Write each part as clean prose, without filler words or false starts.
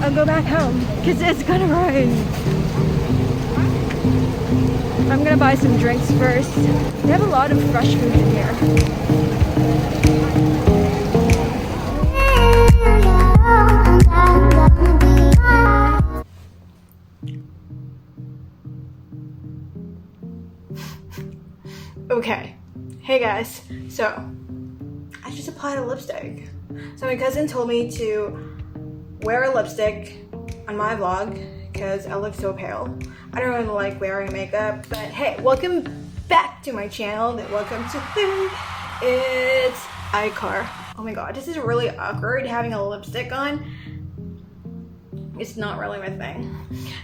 I'll go back home because it's gonna rain. I'm gonna buy some drinks first. They have a lot of fresh food in here. Okay, hey guys, so I just applied a lipstick. So my cousin told me to wear a lipstick on my vlog because I look so pale. I don't really like wearing makeup, but hey, welcome back to my channel. Welcome to food. It's iCar. Oh my god, this is really awkward having a lipstick on. It's not really my thing.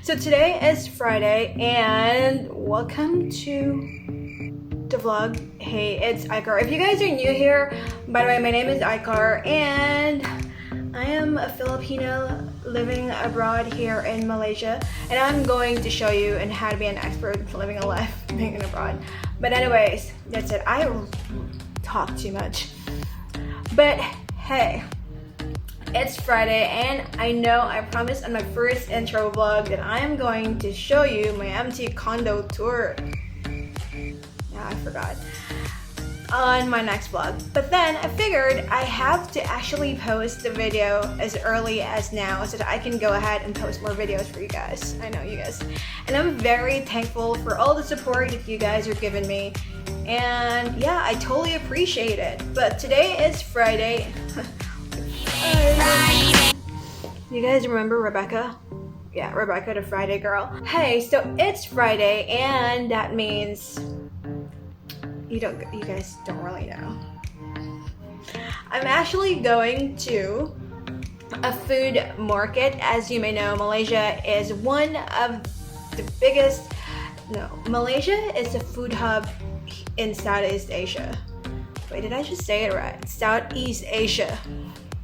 So today is Friday and welcome to the vlog. Hey, it's iCar. If you guys are new here, by the way, my name is iCar and I am a Filipino living abroad here in Malaysia, and I'm going to show you and how to be an expert living a life being abroad. But anyways, that's it. I talk too much. But hey, it's Friday and I know I promised on my first intro vlog that I am going to show you my empty condo tour. I forgot on my next vlog, but then I figured I have to actually post the video as early as now so that I can go ahead and post more videos for you guys. I know you guys, and I'm very thankful for all the support that you guys are giving me, and yeah, I totally appreciate it. But today is Friday. You guys remember Rebecca? Yeah, Rebecca the Friday girl. Hey, so it's Friday and that means you guys don't really know. I'm actually going to a food market. As you may know, Malaysia is one of the biggest, Malaysia is a food hub in Southeast Asia. Wait, did I just say it right? Southeast Asia.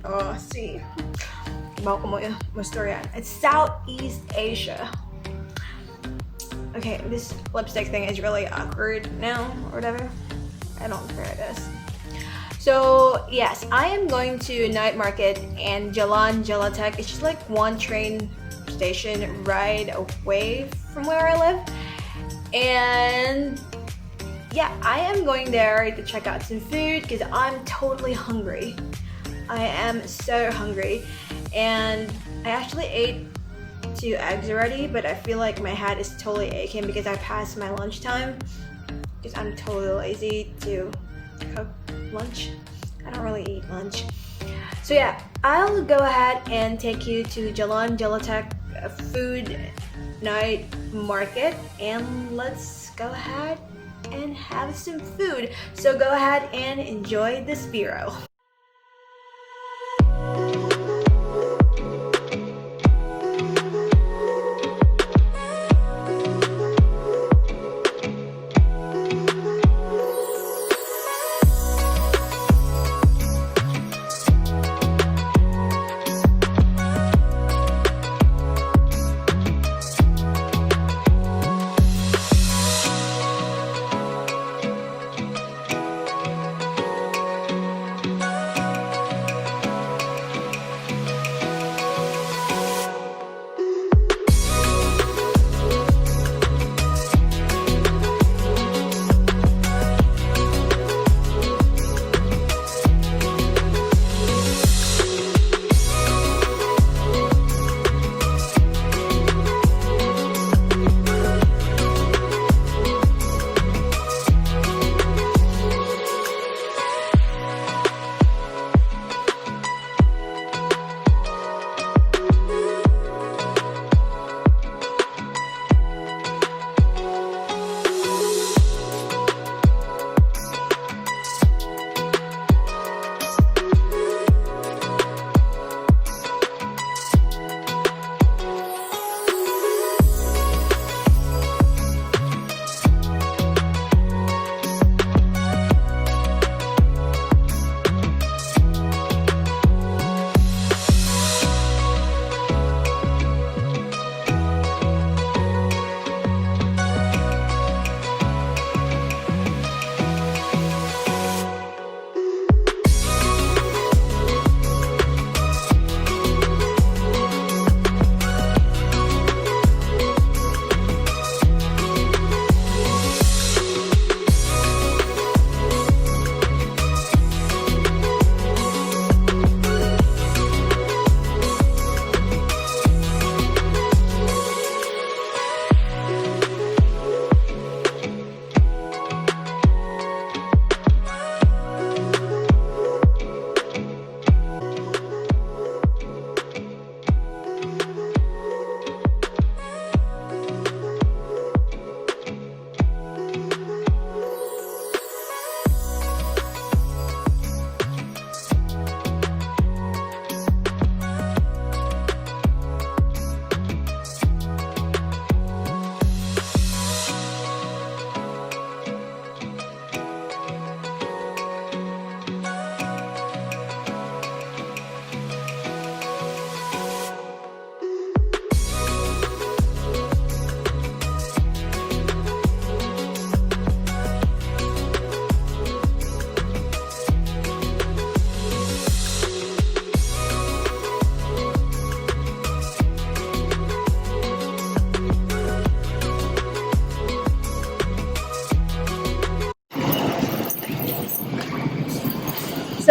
Oh, see. It's Southeast Asia. Okay, this lipstick thing is really awkward now, or whatever. I don't care this. So, yes, I am going to a night market in Jalan Jalatek. It's just like one train station ride away from where I live. And yeah, I am going there to check out some food because I'm totally hungry. I am so hungry. And I actually ate 2 eggs already, but I feel like my head is totally aching because I passed my lunchtime because I'm totally lazy to cook lunch. I don't really eat lunch. So yeah, I'll go ahead and take you to Jalan Jalatek food night market and let's go ahead and have some food. So go ahead and enjoy this video.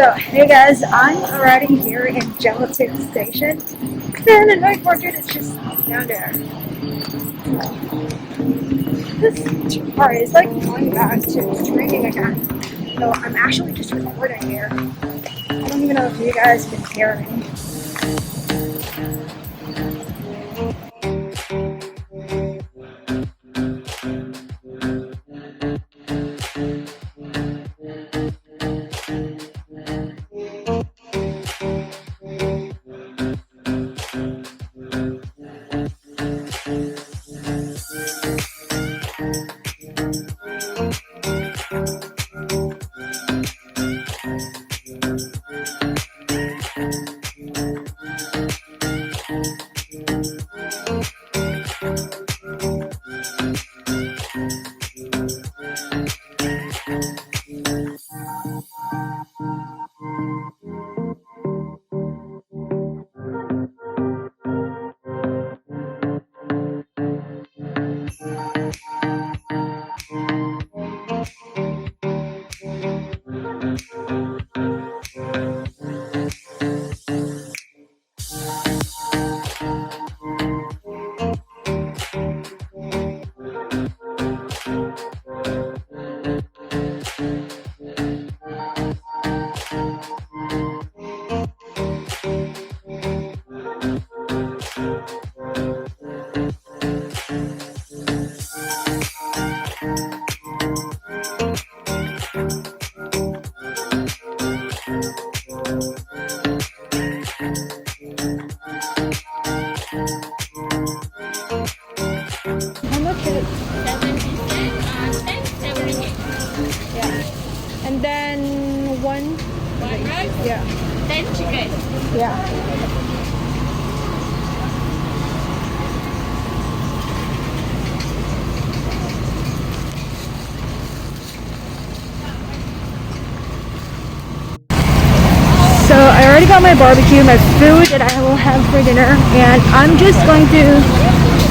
So, hey guys, I'm already here in Gelatin Station, and the night market is just down there. This part is like going back to drinking again. So, I'm actually just recording here. I don't even know if you guys can hear me. How much is it? 10, 7 ringgit. Yeah. And then one? One rice, Yeah. 10 chicken. Yeah. So I already got my barbecue, my food that I will have for dinner, and I'm just going to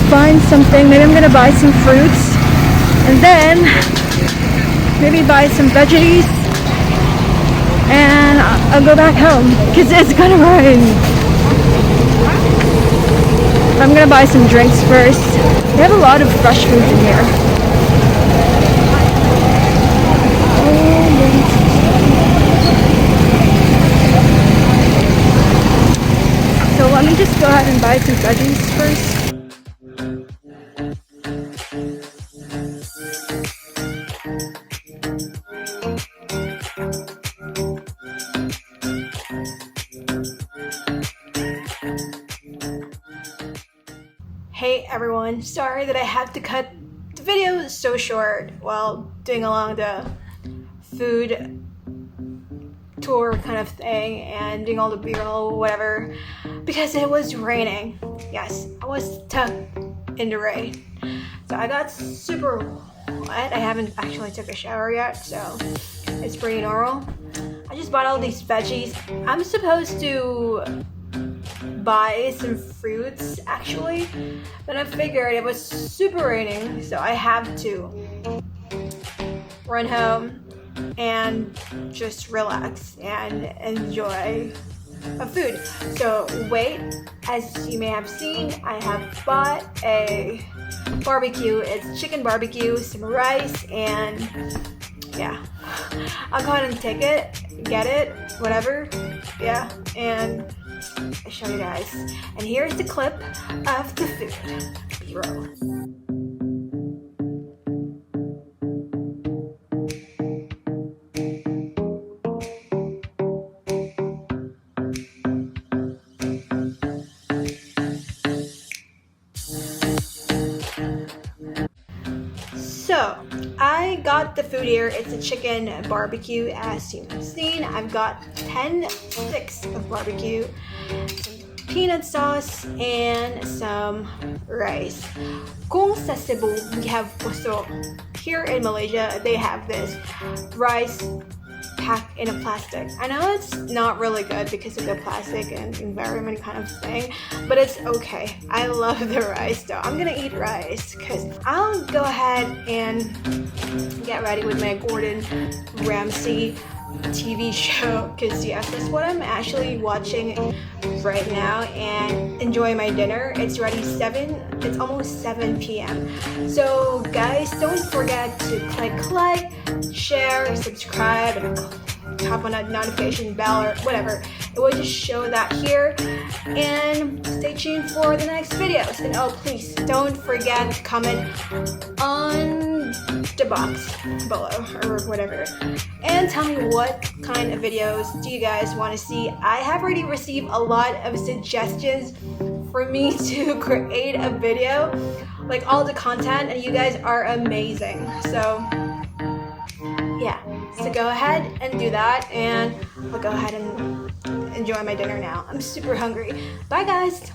find something. Maybe I'm gonna buy some fruits, and then maybe buy some veggies, and I'll go back home because it's gonna rain. I'm gonna buy some drinks first. They have a lot of fresh foods in here. So let me just go ahead and buy some veggies first. Hey everyone, sorry that I have to cut the video so short while doing along the food tour kind of thing and doing all the b-roll whatever because it was raining. Yes, I was stuck in the rain. So I got super wet. I haven't actually took a shower yet, so it's pretty normal. I just bought all these veggies. I'm supposed to buy some fruits actually, but I figured it was super raining, so I have to run home and just relax and enjoy a food. So wait, as you may have seen, I have bought a barbecue. It's chicken barbecue, some rice, and yeah, I'll go ahead and take it, get it, whatever, yeah, and I'll show you guys. And here's the clip of the food. B-roll. So, I got the food here. It's a chicken barbecue. As you've seen, I've got 10 sticks of barbecue, some peanut sauce, and some rice. Kung sa Cebu, we have puso. Here in Malaysia, they have this rice packed in a plastic. I know it's not really good because of the plastic and environment kind of thing, but it's okay. I love the rice though. I'm gonna eat rice because I'll go ahead and get ready with my Gordon Ramsay TV show, because yes, that's what I'm actually watching right now and enjoying my dinner. It's almost 7 p.m. So guys, don't forget to click like, share, subscribe, and tap on that notification bell or whatever. It will just show that here. And stay tuned for the next videos. And oh, please don't forget to comment on the box below or whatever. And tell me what kind of videos do you guys want to see. I have already received a lot of suggestions for me to create a video, like all the content, and you guys are amazing. So yeah, so go ahead and do that, and I'll go ahead and enjoy my dinner now. I'm super hungry. Bye guys.